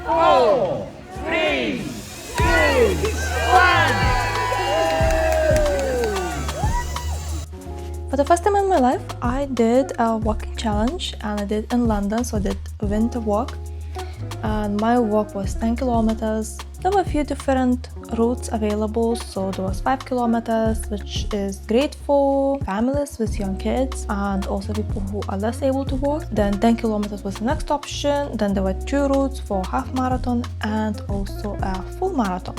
4, 3, 2, 1. For the first time in my life, I did a walking challenge, and I did in London, so I did a winter walk. And my walk was 10 kilometers. There were a few different routes available, so there was 5 kilometers, which is great for families with young kids and also people who are less able to walk. Then 10 kilometers was the next option. Then there were 2 routes for half marathon and also a full marathon.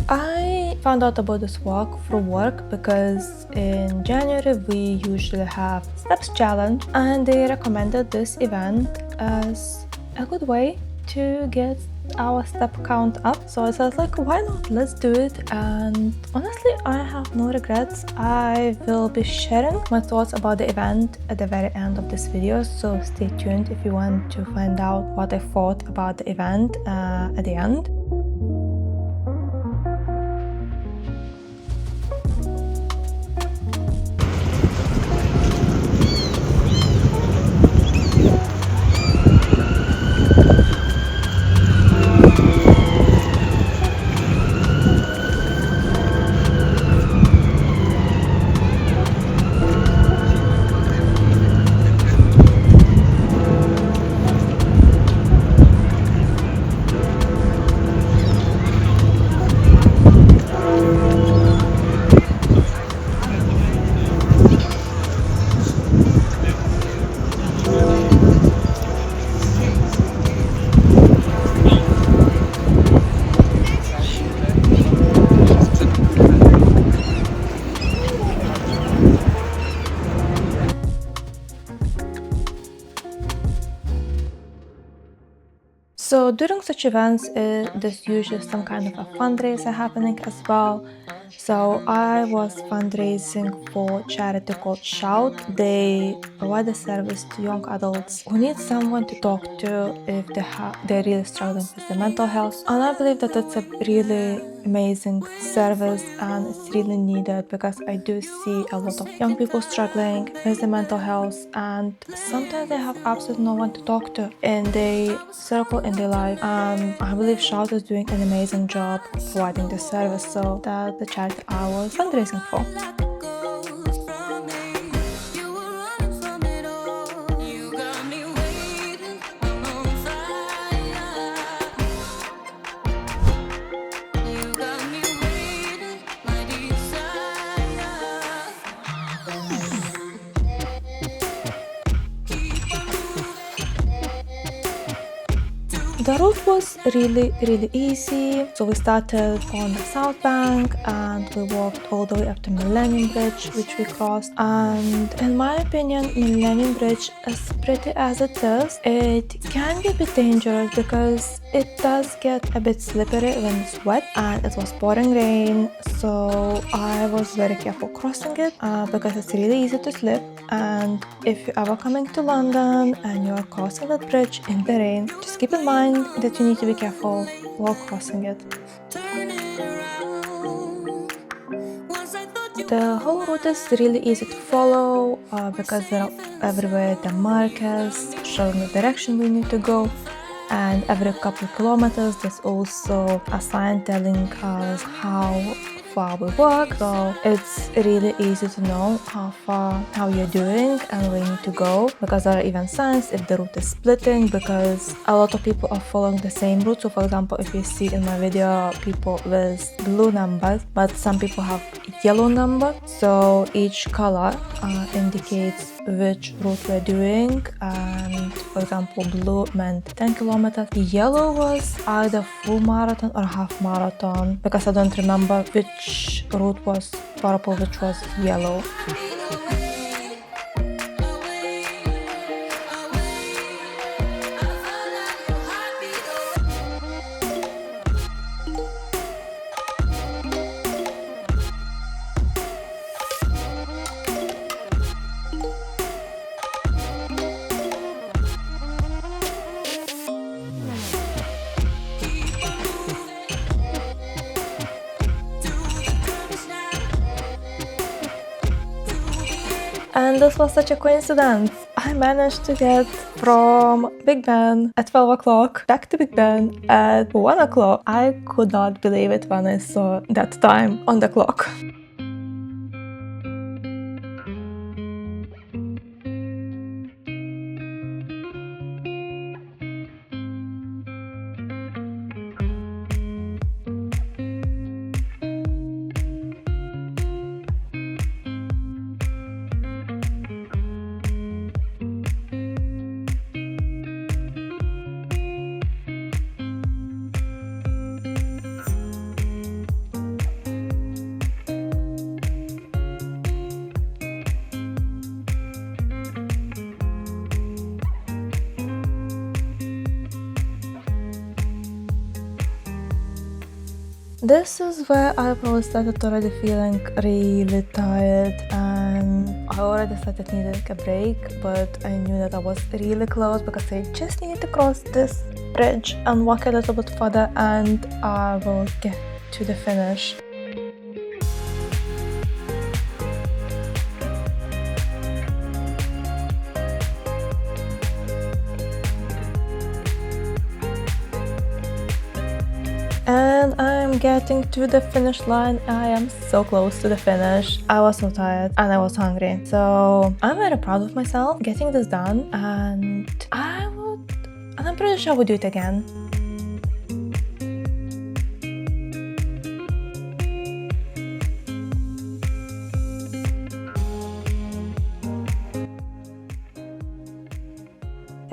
I found out about this walk through work because in January we usually have steps challenge, and they recommended this event as a good way to get our step count up. So I said, like, why not? Let's do it. And honestly, I have no regrets. I will be sharing my thoughts about the event at the very end of this video, so stay tuned if you want to find out what I thought about the event at the end. So during such events, there's usually some kind of a fundraiser happening as well. So I was fundraising for charity called Shout. They provide a service to young adults who need someone to talk to if they're really struggling with their mental health. And I believe that it's a really amazing service and it's really needed because I do see a lot of young people struggling with their mental health, and sometimes they have absolutely no one to talk to in their circle in their life. I believe Shout is doing an amazing job providing this service, so that's the charity I was fundraising for. The route was really easy. So we started on the south bank and we walked all the way up to Millennium Bridge, which we crossed. And in my opinion, Millennium Bridge, as pretty as it is, it can be a bit dangerous because it does get a bit slippery when it's wet, and it was pouring rain. So I was very careful crossing it because it's really easy to slip. And if you're ever coming to London and you're crossing that bridge in the rain, just keep in mind that you need to be careful while crossing it. The whole route is really easy to follow because there are everywhere the markers showing the direction we need to go, and every couple of kilometers there's also a sign telling us how far we walk, so it's really easy to know how you're doing and where you need to go, because there are even signs if the route is splitting, because a lot of people are following the same route. So for example, if you see in my video people with blue numbers, but some people have yellow number, so each color indicates which route we're doing. And for example, blue meant 10 kilometers, yellow was either full marathon or half marathon, because I don't remember which route was purple, which was yellow. And this was such a coincidence. I managed to get from Big Ben at 12 o'clock back to Big Ben at 1 o'clock. I could not believe it when I saw that time on the clock. This is where I probably started already feeling really tired, and I already started needing a break, but I knew that I was really close because I just needed to cross this bridge and walk a little bit further and I will get to the finish. And I'm getting to the finish line. I am so close to the finish. I was so tired and I was hungry. So I'm very proud of myself getting this done, and I'm pretty sure I would do it again.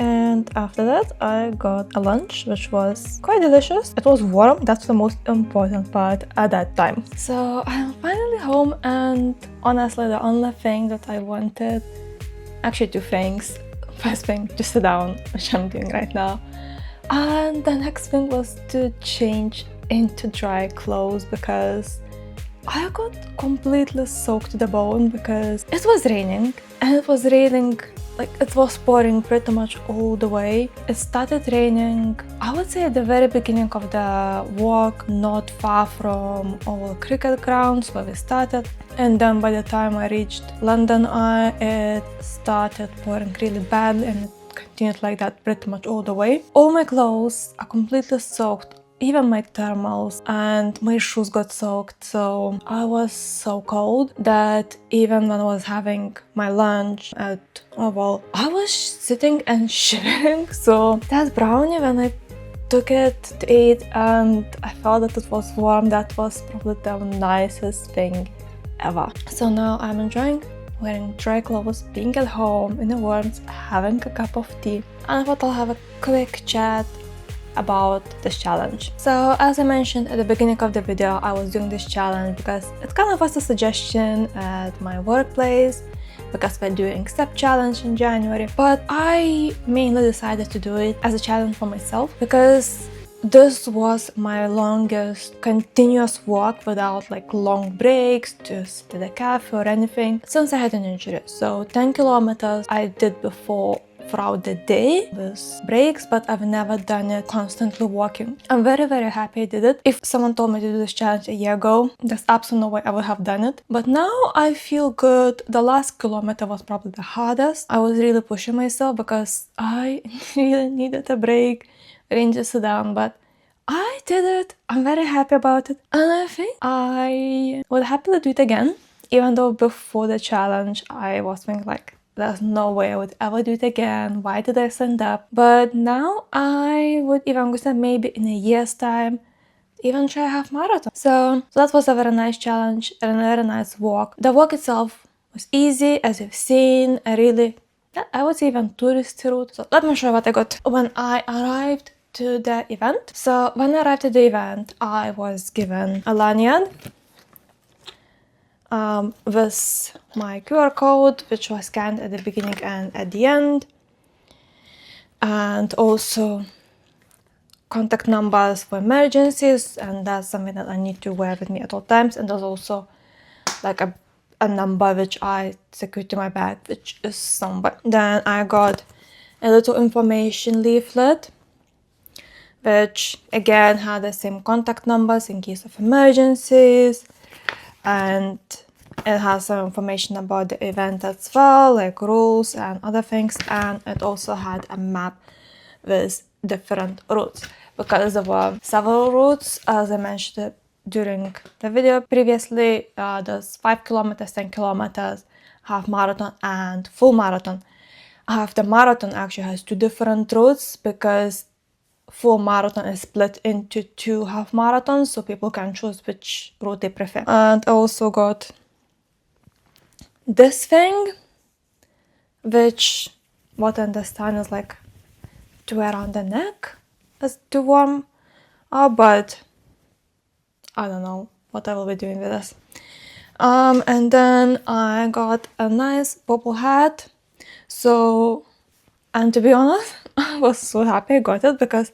And after that, I got a lunch, which was quite delicious. It was warm, that's the most important part at that time. So I'm finally home, and honestly, the only thing that I wanted, actually two things. First thing, to sit down, which I'm doing right now. And the next thing was to change into dry clothes because I got completely soaked to the bone because it was raining, and it was raining like it was pouring pretty much all the way. It started raining, I would say at the very beginning of the walk, not far from our cricket grounds where we started. And then by the time I reached London Eye, it started pouring really bad, and it continued like that pretty much all the way. All my clothes are completely soaked, even my thermals, and my shoes got soaked. So I was so cold that even when I was having my lunch at I was sitting and shivering. So that brownie, when I took it to eat and I felt that it was warm, that was probably the nicest thing ever. So now I'm enjoying wearing dry clothes, being at home in the warmth, having a cup of tea, and I thought I'll have a quick chat about this challenge. So as I mentioned at the beginning of the video, I was doing this challenge because it kind of was a suggestion at my workplace, because we're doing step challenge in January, but I mainly decided to do it as a challenge for myself because this was my longest continuous walk without like long breaks to sit at a cafe or anything since I had an injury. So 10 kilometers I did before throughout the day with breaks, but I've never done it constantly walking. I'm very, very happy I did it. If someone told me to do this challenge a year ago, there's absolutely no way I would have done it. But now I feel good. The last kilometer was probably the hardest. I was really pushing myself because I really needed a break. I didn't just sit down, but I did it. I'm very happy about it. And I think I would happily do it again, even though before the challenge I was thinking like, there's no way I would ever do it again. Why did I stand up? But now I would even consider maybe in a year's time even try a half marathon. So that was a very nice challenge and a very nice walk. The walk itself was easy, as you've seen. I would say even touristy route. So let me show you what I got when I arrived to the event. So when I arrived at the event, I was given a lanyard with my QR code, which was scanned at the beginning and at the end, and also contact numbers for emergencies, and that's something that I need to wear with me at all times. And there's also like a number which I secure to my bag, which is somewhere. Then I got a little information leaflet, which again had the same contact numbers in case of emergencies, and It has some information about the event as well, like rules and other things, and it also had a map with different routes, because there were several routes, as I mentioned during the video previously. There's 5 kilometers, 10 kilometers, half marathon and full marathon. Half the marathon actually has 2 different routes, because full marathon is split into 2 half marathons, so people can choose which route they prefer. And I also got this thing, which what I understand is like to wear on the neck as to warm up, but I don't know what I will be doing with this. And then I got a nice bobble hat. So, and to be honest, I was so happy I got it, because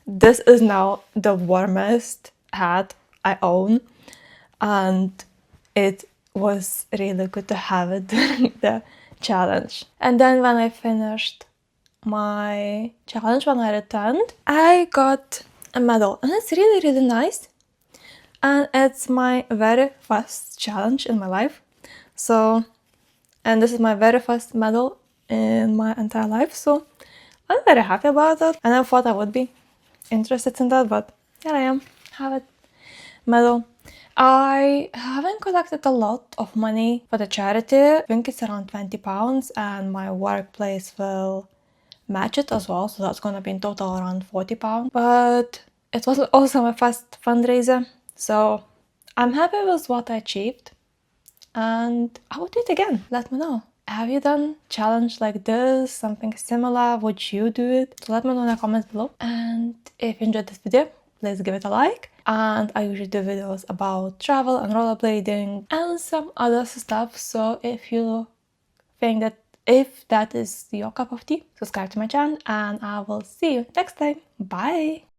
this is now the warmest hat I own, and it was really good to have it during the challenge. And then when I finished my challenge, when I returned, I got a medal, and it's really, really nice. And it's my very first challenge in my life. So, and this is my very first medal in my entire life. So I'm very happy about it. And I thought I would be interested in that, but here I am, have it, medal. I haven't collected a lot of money for the charity. I think it's around £20, and my workplace will match it as well, so that's gonna be in total around £40. But it was also my first fundraiser, so I'm happy with what I achieved, and I will do it again. Let me know. Have you done challenge like this, something similar? Would you do it? So let me know in the comments below. And if you enjoyed this video, please give it a like. And I usually do videos about travel and rollerblading and some other stuff. So if you think that if that is your cup of tea, subscribe to my channel, and I will see you next time. Bye!